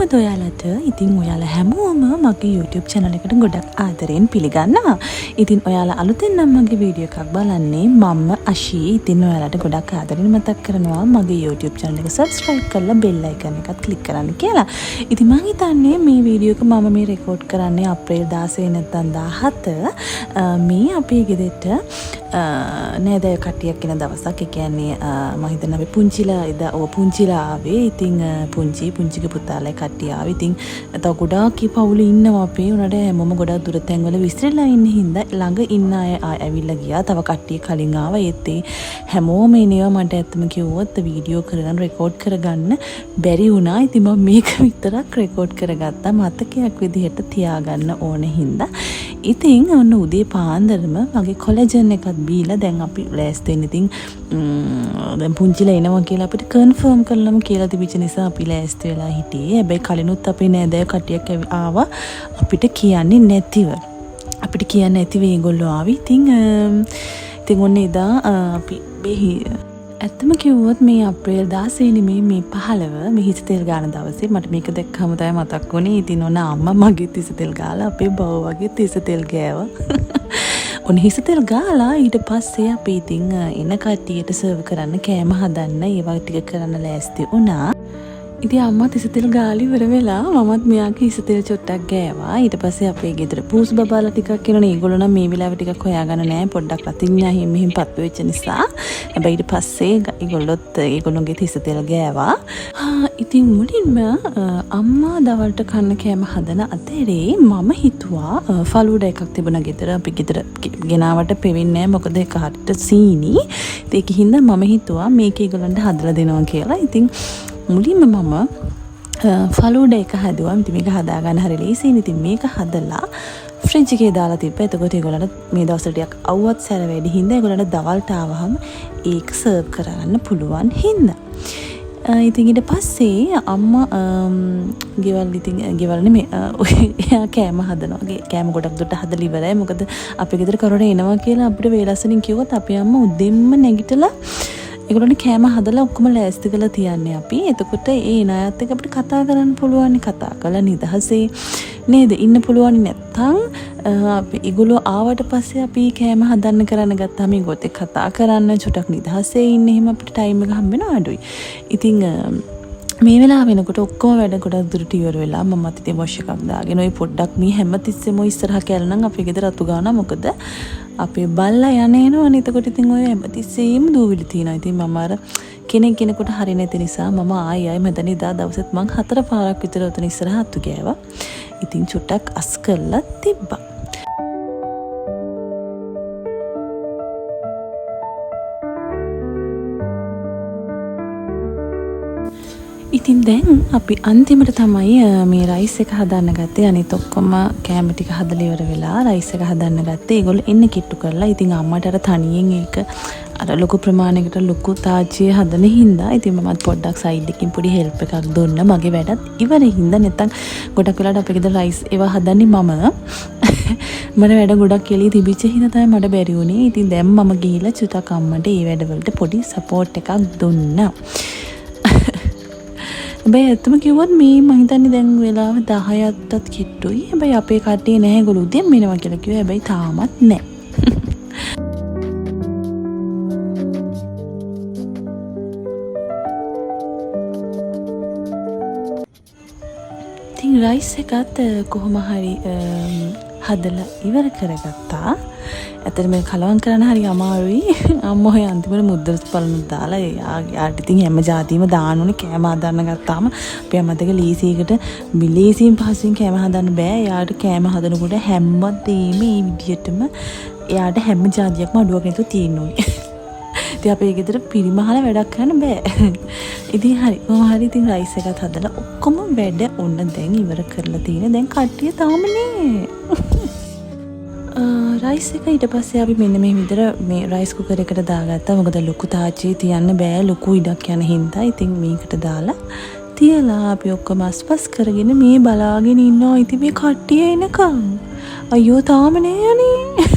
කොහොමද ඔයාලට? ඉතින් ඔයාලා හැමෝම මගේ YouTube channel එකට ගොඩක් ආදරෙන් පිළිගන්නවා. ඉතින් ඔයාලා අලුතෙන් නම් මගේ වීඩියෝ එකක් බලන්නේ මම අශී. ඉතින් ඔයාලට ගොඩක් ආදරෙන් මතක් කරනවා මගේ YouTube channel එක subscribe කරලා bell icon එකත් click කරන්න කියලා. ඉතින් මම හිතන්නේ මේ වීඩියෝ එක මම මේ රෙකෝඩ් කරන්නේ අප්‍රේල් 16 නැත්නම් 17 මේ අපේ ගෙදරට නේද කට්ටියක් එන දවසක්. ඒ කියන්නේ මම හිතන්නේ අපි පුංචිලා එදා පුංචිලා ආවේ. ඉතින් පුංචිගේ පුතාලා කට්ටිය ආවේ. ඉතින් තව ගොඩාක් පවුලේ ඉන්නවා අපේ. උනට හැමෝම ගොඩක් දුර තැන්වල විසිරලා ඉන්න හින්දා ළඟ ඉන්න අය ඇවිල්ලා ගියා. තව කට්ටිය කලින් ආවා. ඒත් හැමෝම එනවා. මට ඇත්තම කිව්වොත් වීඩියෝ කරගෙන රෙකෝඩ් කරගන්න බැරි වුණා. ඉතින් මම මේක විතරක් රෙකෝඩ් කරගත්තා මතකයක් විදිහට තියාගන්න ඕන හින්දා. ඉතින් ඔන්න උදේ පාන්දරම මගේ කොලෙජන් එකත් බීලා දැන් අපි ලෑස්ති වෙන්න. ඉතින් දැන් පුංචිලා එනවා කියලා අපිට කන්ෆර්ම් කරලම කියලා තිබිච්ච නිසා අපි ලෑස්ති වෙලා හිටියේ. හැබැයි කලිනුත් අපේ නෑදෑයෝ කට්ටියක් ආවා අපිට කියන්නේ නැතිව. අපිට කියන්නේ නැතිව ඒගොල්ලෝ ආවි. ඉතින් ඔන්න එදා අපි ඇත්තම කිව්වොත් මේ අප්‍රේල් 16 නෙමෙයි මේ 15 මේ හිස තෙල් ගාන දවසේ මට මේක දැක්කම තමයි මතක් වුණේ. ඉතින් ඔන්න අම්මා මගේ හිස තෙල් ගාලා අපේ බව වගේ හිස තෙල් ගෑවා. ඔන්න හිස තෙල් ගාලා ඊට පස්සේ අපි ඉතින් එන කට්ටියට සර්ව් කරන්න කෑම හදන්න ඒවා ටික කරන්න ලෑස්ති වුණා. ඉතින් අම්මා හිස තෙල් ගාලා ඉවර වෙලා මමත් මෙයාගේ හිස තෙල් චොට්ටක් ගෑවා. ඊට පස්සේ අපේ ගෙදර පූස් බබාලා ටිකක් එනවනේ. ඒගොල්ලෝ නම් මේ වෙලාවේ ටිකක් හොයාගන්න නෑ. පොඩ්ඩක් රතින් මෙහින් පත්තු වෙච්ච නිසා. හැබැයි ඊට පස්සේ ඒගොල්ලෝගේ හිස තෙල් ගෑවා. ඉතින් මුලින්ම අම්මා දවල්ට කන්න කෑම හදන අතරේ මම හිතුවා ෆලූඩා එකක් තිබුණා ගෙදර. අපි ගෙදර ගෙනාවට පෙවෙන්නේ නෑ. මොකද ඒක හරියට සීනි. ඒක හින්දා මම හිතුවා මේක ඒගොල්ලන්ට හදලා දෙනවා කියලා. ඉතින් මුලින්ම මම ෆලූඩා එක හදුවා. ඉතින් මේක හදාගන්න හරි ලේසියි. ඉතින් මේක හදලා ෆ්‍රිජ් එකේ දාලා තිබ්බා. එතකොට ඒගොල්ලන්ට මේ දවස්වල ටිකක් අවුවත් සැර වැඩි හින්දා ඒගොල්ලන්ට දවල්ට ආවහම ඒක සර්ව් කරන්න පුළුවන් හින්දා. ඉතින් ඊට පස්සේ අම්මා ගෙවල් නෙමෙයි එයා කෑම හදනවා. කෑම ගොඩක් දුරට හදලා ඉවරයි. මොකද අපේ ගෙදර කරුණ එනවා කියලා අපිට වේලස්සනින් කිව්වොත් අපේ අම්මා උදෙන්ම නැගිටලා ඒගොල්ලෝනේ කෑම හදලා ඔක්කොම ලෑස්ති කරලා තියන්නේ අපි. එතකොට ඒ එන අයත් එක්ක අපිට කතා කරන්න පුළුවන්. කතා කරලා නිදහසේ නේද ඉන්න පුළුවන්. නැත්තම් අපි ඒගොල්ලෝ ආවට පස්සේ අපි කෑම හදන්න කරන්න ගත්තාම ඒගොල්ලොත් එක්ක කතා කරන්න චුටක් නිදහසේ ඉන්න එහෙම අපිට ටයිම් එක හම්බ වෙනවා අඩුයි. ඉතින් මේ වෙලාව වෙනකොට ඔක්කොම වැඩ ගොඩක් දුරට ඉවර වෙලා මමත් ඉතින් වොෂ් එකක් දාගෙන ඔය පොඩ්ඩක් මේ හැමතිස්සෙම ඉස්සරහ කැලනම් අපේ ගෙදර අතු ගානවා. මොකද අපේ බල්ලා යන්නේනවනේ. එතකොට ඉතින් ඔය හැමතිස්සෙම දූවිලි තියෙනවා. ඉතින් මම අර කෙනෙකුට හරි නැති නිසා මම ආයෙ මෙතන ඉදා දවසෙත් මං 4 පාරක් විතර උතන ඉස්සරහ අතු ගෑවා. ඉතින් චුට්ටක් අස් කරලා තිබ්බා. ඉතින් දැන් අපි අන්තිමට තමයි මේ රයිස් එක හදන්න ගත්තේ. අනිත් ඔක්කොම කෑම ටික හදලා ඉවර වෙලා රයිස් එක හදන්න ගත්තේ. ඒගොල්ලෝ එන්න කිට්ටු කරලා. ඉතින් අම්මට අර තනියෙන් ඒක අර ලොකු ප්‍රමාණයකට ලොකු තාච්චිය හදන හින්දා ඉතින් මමත් පොඩ්ඩක් සයිඩ් එකකින් පොඩි හෙල්ප් එකක් දුන්නා. මගේ වැඩත් ඉවරයි හින්දා නැත්තම් ගොඩක් වෙලාවට අපේ ගෙදර රයිස් ඒවා හදන්නේ මම. මට වැඩ ගොඩක් එළිය තිබිච්ච හින්දා තමයි මට බැරි වුණේ. ඉතින් දැන් මම ගිහිල්ලා චුටක් අම්මට මේ වැඩවලට පොඩි සපෝට් එකක් දුන්නා. හැබැයි ඇත්තම කිව්වොත් මේ මම හිතන්නේ දැන් වෙලාව 10ටත් කිට්ටුයි. හැබැයි අපේ කට්ටිය නැහැ. ඒගොල්ලෝ උදේම එනවා කියලා කිව්වා. හැබැයි තාමත් නැහැ. ඉතින් රයිස් එකත් කොහොම හරි හදලා ඉවර කරගත්තා. ඇත්තට මේ කලවම් කරන්න හරි අමාරුයි. අම්මෝ ඔය අන්තිමට මුද්දරස් බලන්න දාලා යාට ඉතින් හැම જાතියම දාන්න ඕනේ. කෑම හදන්න ගත්තාම අපි අම්මත් එක්ක ලීසියෙන් පහසුවෙන් කෑම හදන්න බෑ. යාට කෑම හදනකොට හැමදේම මේ විදියටම යාට හැම જાතියක්ම අඩුවක් නැතුව තියෙන්න ඕනේ. ඉතින් අපේ ගෙදර පිරිමහල වැඩක් කරන්න බෑ. ඉතින් හරි ඉතින් රයිස් එකත් හදලා ඔක්කොම වැඩ ඕන දැන් ඉවර කරලා තියෙන. දැන් කට්ටිය තාම නේ. රයිස් එක ඊට පස්සේ අපි මෙන්න මේ විදිහට මේ රයිස් කුකර් එකට දාගත්තා. මොකද ලොකු තාච්චිය තියන්න බෑ. ලොකු ඉඩක් යන හින්දා. ඉතින් මේකට දාලා තියලා අපි ඔක්කොම අස්පස් කරගෙන මේ බලාගෙන ඉන්නවා. ඉතින් මේ කට්ටිය එනකම් අයියෝ තාම නෑ යන්නේ.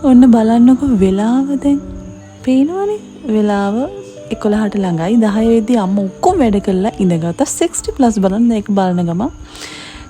ඔන්න බලන්නකො වෙලාව දැන් පේනවනේ. වෙලාව 11ට ළඟයි 10 වෙද්දී අම්මා ඔක්කොම වැඩ කළා ඉඳගත්තා 60+ බලන්න ඒක බලන ගම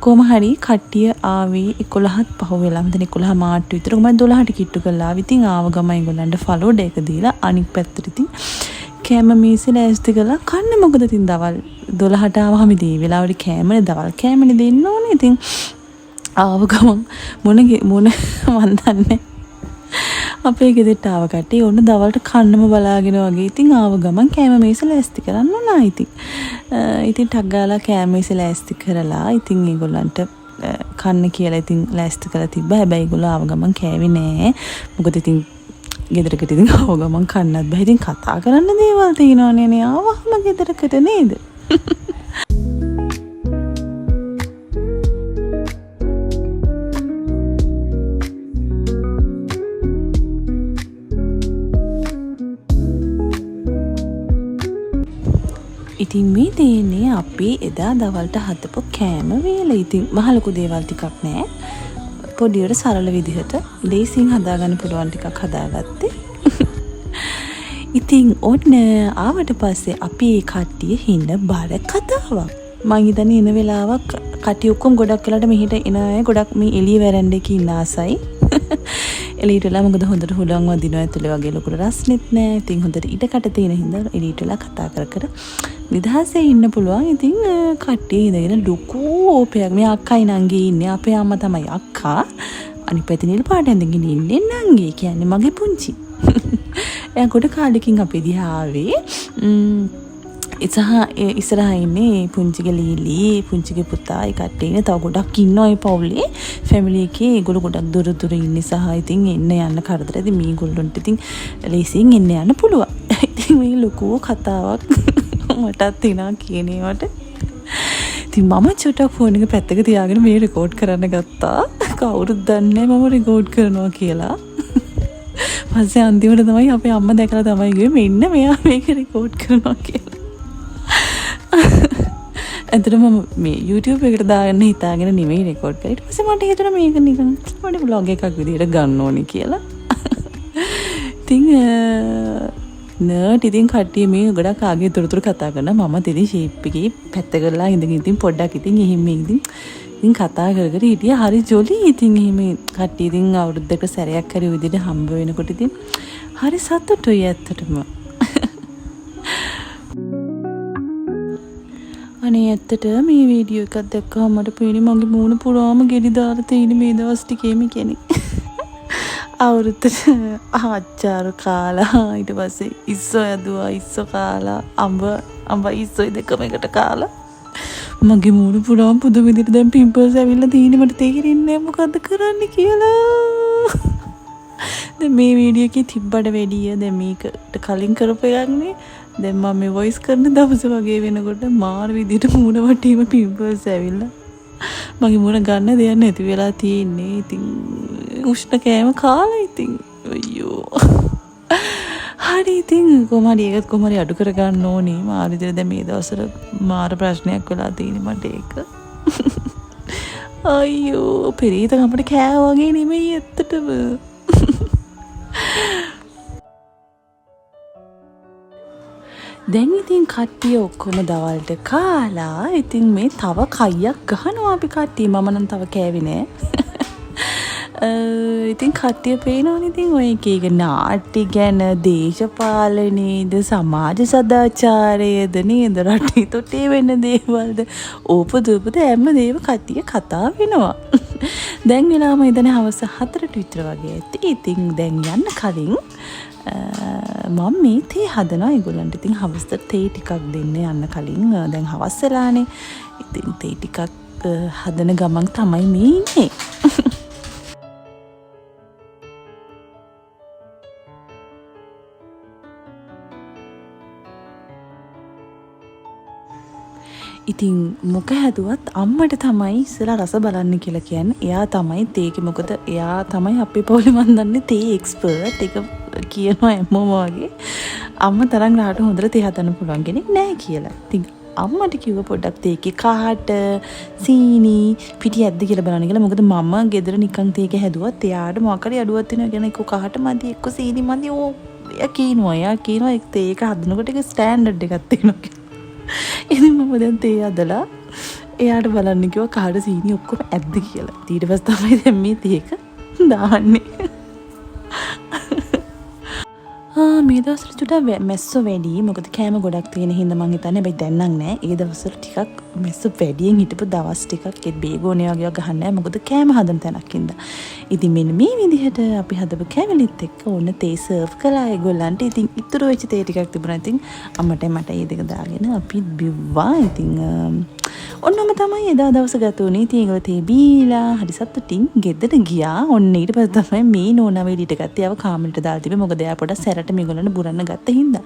කොහොම හරි කට්ටිය ආවේ 11ත් පහ වෙලා මම 11 මාට්ටු විතර මම 12ට කිට්ටු කළා. ඉතින් ආව ගම ඒගොල්ලන්ට ෆලෝඩ් එක දීලා අනික් පැත්තට ඉතින් කෑම මේසේ ලෑස්ති කළා. කන්න මොකද ඉතින් දවල් 12ට ආවම ඉතින් මේ වෙලාවට කෑමනේ දවල් කෑමනේ දෙන්න ඕනේ. ඉතින් ආව ගමන් මොන මන් දන්නේ අපේ ගෙදරට ආව කට්ටිය ඔන්න දවල්ට කන්නම බලාගෙන වගේ ඉතින් ආව ගමන් කෑම මේස ලෑස්ති කරන්න ඕනා ඉතින් ටක් ගාලා කෑම මේස ලෑස්ති කරලා ඉතින් ඒගොල්ලන්ට කන්න කියලා ඉතින් ලෑස්ති කරලා තිබ්බා. හැබැයි ඒගොල්ලෝ ආව ගමන් කෑවේ නෑ. මොකද ඉතින් ගෙදරකට ඉතින් ආව ගමන් කන්නත් බෑ. ඉතින් කතා කරන්න දේවල් තියෙනවනේ නේ ආවම ගෙදරකට නේද? ඉතින් මේ දෙන්නේ අපි එදා දවල්ට හදපු කෑම වේල. ඉතින් මහ ලොකු දේවල් ටිකක් නෑ. පොඩියට සරල විදිහට ලේසියෙන් හදාගන්න පුළුවන් ටිකක් හදාගත්තේ. ඉතින් ඔන්න ආවට පස්සේ අපි කට්ටිය හින්න බර කතාවක්. මං හිතන්නේ එන වෙලාවක් කට්ටිය ඔක්කොම ගොඩක් වෙලාට මෙහෙට එන අය ගොඩක් මේ එළිය වැරැන්ඩේ ඉන්න ආසයි. එළියටලා මොකද හොඳට හුලං වදිනවා ඇතුලේ වගේ ලොකු රස්නෙත් නෑ. ඉතින් හොඳට ඉඩකට තියෙන හින්දා එළියටලා කතා කර නිදහසේ ඉන්න පුළුවන්. ඉතින් කට්ටිය ඉඳගෙන ලොකු ඕපයක් මේ අක්කයි නංගී ඉන්නේ. අපේ අම්මා තමයි අක්කා. අනිත් පැත්තේ නිල් පාට ඇඳගෙන ඉන්නේ නංගී. කියන්නේ මගේ පුංචි. එයා කොට කාලෙකින් අපේ දිහා ආවේ. ඉස්සරහා ඉන්නේ පුංචිගේ ලීලි, පුංචිගේ පුතා, ඒ කට්ටිය ඉන්නේ. තව ගොඩක් ඉන්නවා ඒ පවුලේ. ෆැමිලි එකේ ඒගොල්ලෝ ගොඩක් දුර ඉන්නේ සහ ඉතින් එන්න යන්න කරදර. ඉතින් මේගොල්ලන්ට ඉතින් ලේසියෙන් එන්න යන්න පුළුවන්. ඉතින් මේ ලොකු කතාවක් මටත් තියනවා කියන ඒවට. ඉතින් මම චුට්ටක් ෆෝන් එක පැත්තක තියාගෙන මේ රෙකෝඩ් කරන්න ගත්තා. කවුරුත් දන්නේ මම රෙකෝඩ් කරනවා කියලා. පස්සේ අන්තිමට තමයි අපේ අම්මා දැකලා තමයි ගියේ මෙන්න මෙයා මේක රෙකෝඩ් කරනවා කියලා. ඇත්තටම මම මේ YouTube එකට දාන්න හිතාගෙන නෙමෙයි රෙකෝඩ් කරේ. ඊට පස්සේ මට හිතුණා මේක නිකන් පොඩි vlog එකක් විදිහට ගන්න ඕනි කියලා. ඉතින් ඉතින් කට්ටිය මේ ගොඩක් ආගේ තොරතුරු කතා කරනවා. මම ඉතින් ෂේප් එකේ පැත්ත කරලා ඉඳගෙන ඉතින් පොඩ්ඩක් ඉතින් එහෙම ඉතින් කතා කර හිටියා. හරි ජොලි. ඉතින් එහෙම කට්ටිය ඉතින් අවුරුද්දකට සැරයක් හරි විදිහට හම්බ වෙනකොට ඉතින් හරි සතුටුයි ඇත්තටම. අනේ ඇත්තට මේ වීඩියෝ එකක් දැක්කම මට පේන්නේ මගේ මූණ පුරාම ගෙඩි දාලා තියෙන මේ දවස් ටිකේම කෙනෙක්. අවුරුද්දට ආච්චාරු කාලා ඊට පස්සේ ඉස්සෝ යදුවා ඉස්සෝ කාලා අඹ ඉස්සෝ දෙකම එකට කාලා මගේ මූණ පුරාම පුදුම විදිහට දැන් පිම්පල්ස් ඇවිල්ලා තියෙන්නේ. මට තේරෙන්නේ මොකද්ද කරන්න කියලා. දැන් මේ වීඩියෝ එකේ තිබ්බට වැඩිය දැන් මේකට කලින් කරපු එකක් නේ. දැන් මම මේ වොයිස් කරන දවස වගේ වෙනකොට මාර විදිහට මූණ වටේම පිම්පල්ස් ඇවිල්ලා මගේ මූණ ගන්න දෙයක් නැති වෙලා තියෙන්නේ. ඉතින් උෂ්ණ කෑම කාලා ඉතින් අයියෝ. හරි ඉතින් කොහමද ඒකත් කොහමද අඩු කරගන්න ඕනේ. මාර විදිහට දැන් මේ දවස්වල මාර ප්‍රශ්නයක් වෙලා තියෙන්නේ මට ඒක. අයියෝ පෙරේත අපිට කෑවා වගේ නෙමෙයි ඇත්තටම. දැන් ඉතින් කට්ටිය ඔක්කොම දවල්ට කාලා ඉතින් මේ තව කයියක් ගහනවා අපි කට්ටිය. මම නම් තව කෑවේ නෑ. ඉතින් කට්ටිය පේනවනේ ඉතින් ඔය එක නාට්‍ය ගැන, දේශපාලනයේද, සමාජ සදාචාරයේද නේද, රටේ තොටේ වෙන දේවල්ද, ඕපදූපද හැම දේම කට්ටිය කතා වෙනවා. දැන් වෙලාම ඉඳන් හවස 4ට විතර වගේ ඇති. ඉතින් දැන් යන්න කලින් මම මේ තේ හදනවා ඒගොල්ලන්ට. ඉතින් හවසට තේ ටිකක් දෙන්න යන්න කලින් දැන් හවස් වෙලානේ. ඉතින් තේ ටිකක් හදන ගමන් තමයි මේ ඉන්නේ. ඉතින් මොක හැදුවත් අම්මට තමයි ඉස්සලා රස බලන්න කියලා කියන්නේ. එයා තමයි තේකේ මොකද එයා තමයි අපේ පොලේ මන් දන්නේ තේ එක්ස්පර්ට්. ඒක කියනවා හැමෝම වගේ. අම්මා තරම් රහට හොඳට තේ හදන්න පුළුවන් කෙනෙක් නෑ කියලා. ඉතින් අම්මට කිව්ව පොඩ්ඩක් තේකේ කාට සීනි පිටි ඇද්ද කියලා බලන්න කියලා. මොකද මම ගෙදර නිකන් තේක හැදුවත් එයාට මොකක් හරි අඩුවක් තියෙනවා කියන එක කාට මදි එක්ක සීනි මදි එයා කියනවා ඒක හදනකොට ඒක ස්ටෑන්ඩඩ් එකක් තියෙනවා කියලා. ඉතින් මම දැන් තේ හදලා එයාට බලන්න කිව්වා කාට සීනි ඔක්කොම ඇද්ද කියලා. ඊට පස්සේ තමයි දැන් මේ තේක දාන්නේ. මේ දවස්වල චුට්ටක් මැස්සෝ වැඩි. මොකද කෑම ගොඩක් තියෙන හින්දා මං හිතන්නේ හැබැයි දැන් නම් නෑ. ඒ දවස්වල ටිකක් මැස්සෝ වැඩියෙන් හිටපු දවස් ටිකක් ඒ බේගෝනේ වගේ ගහන්න නෑ. මොකද කෑම හදන තැනක් හින්දා. ඉතින් මෙන්න මේ විදිහට අපි හදපු කැමලිත් එක්ක ඕන තේ සර්ව් කළා ඒගොල්ලන්ට. ඉතින් ඉතුරු වෙච්ච තේ ටිකක් තිබුණා. ඉතින් අම්මට මට ඒ දෙක දාගෙන අපි බිව්වා. ඉතින් ඔන්නම තමයි එදා දවස ගත වුණේ. ඉතින් ඒගොල්ලෝ තේ බීලා හරි සතුටින් ගෙදරට ගියා. ඔන්න ඊට පස්සේ තමයි මේ නෝනා වෙලීට ගත්තේ. ආව කාමරේට දාලා තිබේ. මොකද එයා පොඩක් සැරට මේගොල්ලන්ට බුරන්න ගත්ත හින්දා.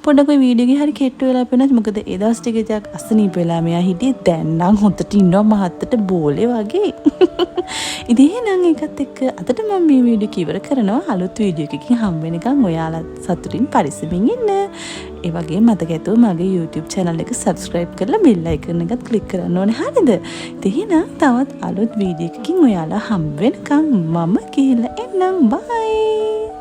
පොඩක් ඔය වීඩියෝ එකේ හරි කෙට්ටු වෙලා පෙන්නත්. මොකද ඒ දවස් ටිකේ ටිකක් අසනීප වෙලා මෙයා හිටියේ. දැන් නම් හොඳට ඉන්නවා මහත්තට බෝලේ වගේ. ඉතින් එහෙනම් ඒකත් එක්ක අදට මම මේ වීඩියෝ කිවර කරනවා. අලුත් වීඩියෝ එකකින් හම් වෙනකන් ඔයාලා සතුටින් පරිස්සමින් ඉන්න. ඒ වගේ මතක ඇතුව මගේ YouTube channel එක subscribe කරලා bell icon එකත් click කරන්න ඕනේ. හරිද? ඉතින් එහෙනම් තවත් අලුත් වීඩියෝ එකකින් ඔයාලා හම් වෙනකන් මම කියලා එන්නම්. bye.